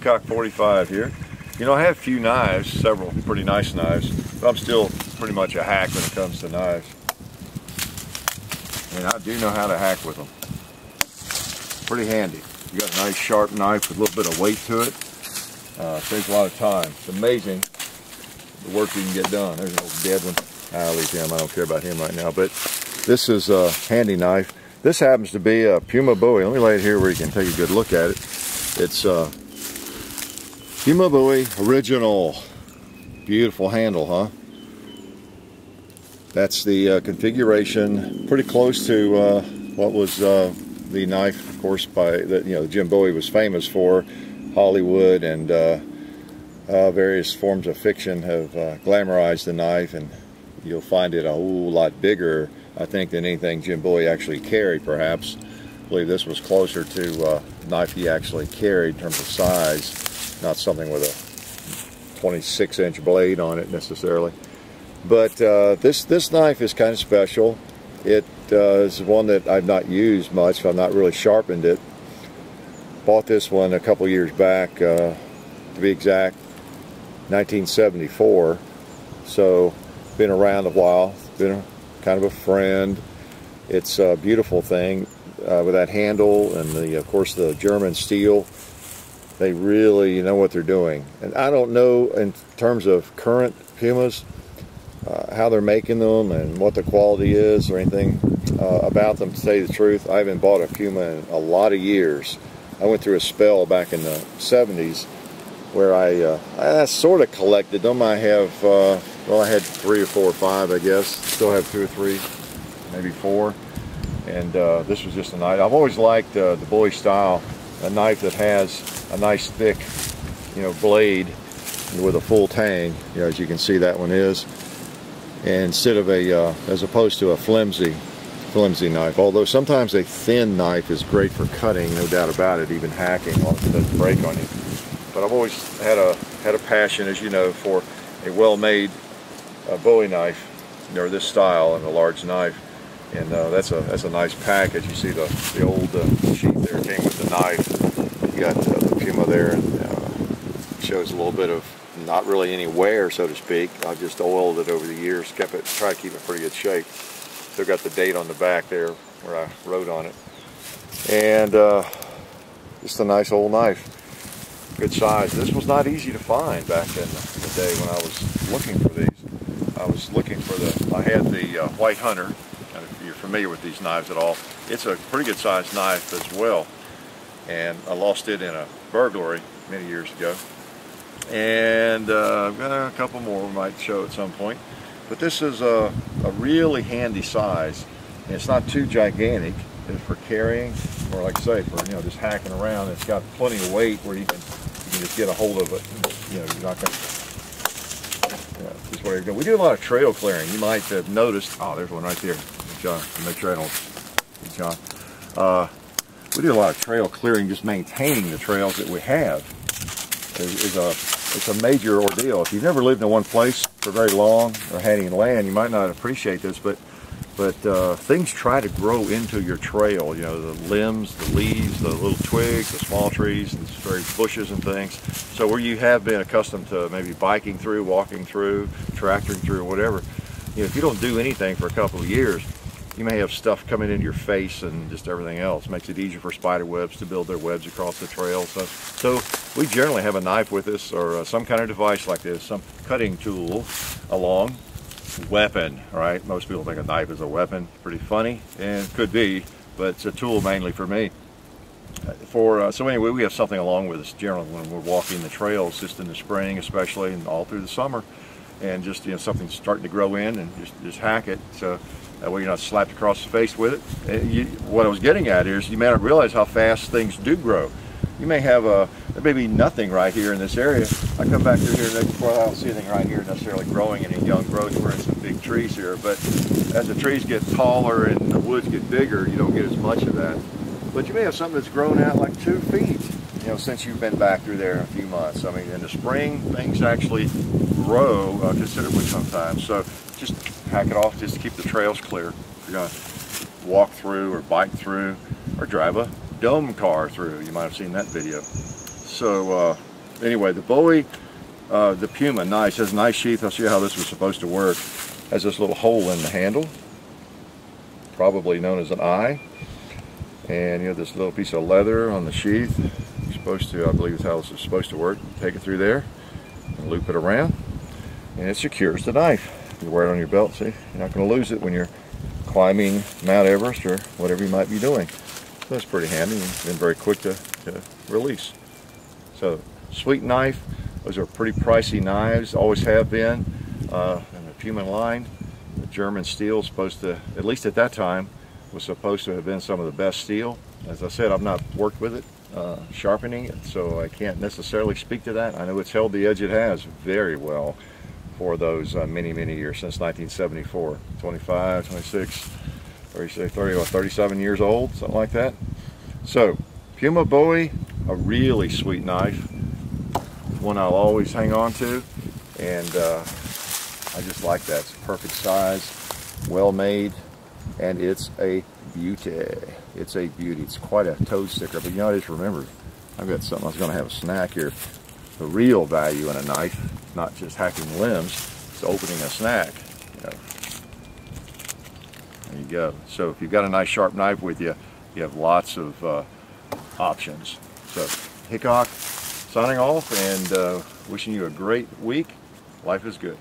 Woodcock 45 here. You know, I have a few knives, several pretty nice knives, but I'm still pretty much a hack when it comes to knives. And I do know how to hack with them. Pretty handy. You got a nice sharp knife with a little bit of weight to it. Saves a lot of time. It's amazing the work you can get done. There's an old dead one. I'll leave him. I don't care about him right now. But this is a handy knife. This happens to be a Puma Bowie. Let me lay it here where you can take a good look at it. It's Puma Bowie original. Beautiful handle, huh? That's the configuration, pretty close to what was the knife, of course, that Jim Bowie was famous for. Hollywood and various forms of fiction have glamorized the knife, and you'll find it a whole lot bigger, I think, than anything Jim Bowie actually carried, perhaps. I believe this was closer to the knife he actually carried in terms of size, not something with a 26-inch blade on it necessarily. But this knife is kind of special. It is one that I've not used much. I've not really sharpened it. Bought this one a couple years back, to be exact, 1974. So been around a while. Been kind of a friend. It's a beautiful thing with that handle and of course the German steel. They really know what they're doing. And I don't know in terms of current Pumas how they're making them and what the quality is or anything about them, to tell you the truth. I haven't bought a Puma in a lot of years. I went through a spell back in the 70s where I sort of collected them. I have, well, I had 3 or 4 or 5, I guess. Still have 2 or 3, maybe 4. And this was just a knife. I've always liked the Bowie style, a knife that has a nice thick, blade with a full tang, as you can see that one is. And instead of as opposed to a flimsy knife. Although sometimes a thin knife is great for cutting, no doubt about it, even hacking, as long as it doesn't break on you. But I've always had a passion, as you know, for a well-made Bowie knife, or this style, and a large knife. And that's a nice package. You see the old sheet there came with the knife. You got the Puma there, and shows a little bit of not really any wear, so to speak. I've just oiled it over the years, tried to keep it in pretty good shape. Still got the date on the back there where I wrote on it. And just a nice old knife. Good size. This was not easy to find back in the day when I was looking for these. I was looking for I had the White Hunter. And if you're familiar with these knives at all, it's a pretty good sized knife as well. And I lost it in a burglary many years ago. And I've got a couple more we might show at some point. But this is a really handy size, and it's not too gigantic. It's for carrying, or like I say, for just hacking around. It's got plenty of weight where you can just get a hold of it. You're not going to. Just where you're going. We do a lot of trail clearing. You might have noticed. Oh, there's one right there, John. Make sure I don't. John. We do a lot of trail clearing, just maintaining the trails that we have. It's a major ordeal. If you've never lived in one place for very long or had any land, you might not appreciate this, but things try to grow into your trail. The limbs, the leaves, the little twigs, the small trees, and various bushes and things. So where you have been accustomed to maybe biking through, walking through, tractoring through, or whatever, if you don't do anything for a couple of years, you may have stuff coming into your face and just everything else. Makes it easier for spider webs to build their webs across the trail. So we generally have a knife with us, or some kind of device like this, some cutting tool along. Weapon, all right? Most people think a knife is a weapon. Pretty funny, and it could be, but it's a tool mainly for me. So anyway, we have something along with us generally when we're walking the trails, just in the spring especially, and all through the summer. And just something starting to grow in, and just hack it. So that way you're not slapped across the face with it. What I was getting at is you may not realize how fast things do grow. You may have there may be nothing right here in this area. I come back through here before I don't see anything right here necessarily growing any young growth. We're in some big trees here, but as the trees get taller and the woods get bigger, you don't get as much of that. But you may have something that's grown out like 2 feet, since you've been back through there in a few months. I mean, in the spring, things actually grow considerably sometimes. So just hack it off just to keep the trails clear. If you're going to walk through or bike through or drive a dome car through. You might have seen that video. So anyway, the Bowie, the Puma, nice. Has a nice sheath. I'll show you how this was supposed to work. Has this little hole in the handle, probably known as an eye. And you have this little piece of leather on the sheath. You're supposed to, I believe is how this is supposed to work. Take it through there and loop it around, and it secures the knife. You wear it on your belt, see? You're not going to lose it when you're climbing Mount Everest or whatever you might be doing. So it's pretty handy and been very quick to release. So, sweet knife. Those are pretty pricey knives, always have been. In the Puma line, the German steel is supposed to, at least at that time, was supposed to have been some of the best steel. As I said, I've not worked with it, sharpening it, so I can't necessarily speak to that. I know it's held the edge it has very well for those many years, since 1974. 25, 26, or you say 30 or 37 years old, something like that. So, Puma Bowie, a really sweet knife, one I'll always hang on to, and I just like that. It's a perfect size, well made, and it's a beauty. It's a beauty. It's quite a toe sticker, but you know, I just remembered, I've got something. I was going to have a snack here. The real value in a knife, not just hacking limbs, is opening a snack. You know. There you go. So if you've got a nice sharp knife with you, you have lots of options. So Hickok signing off and wishing you a great week. Life is good.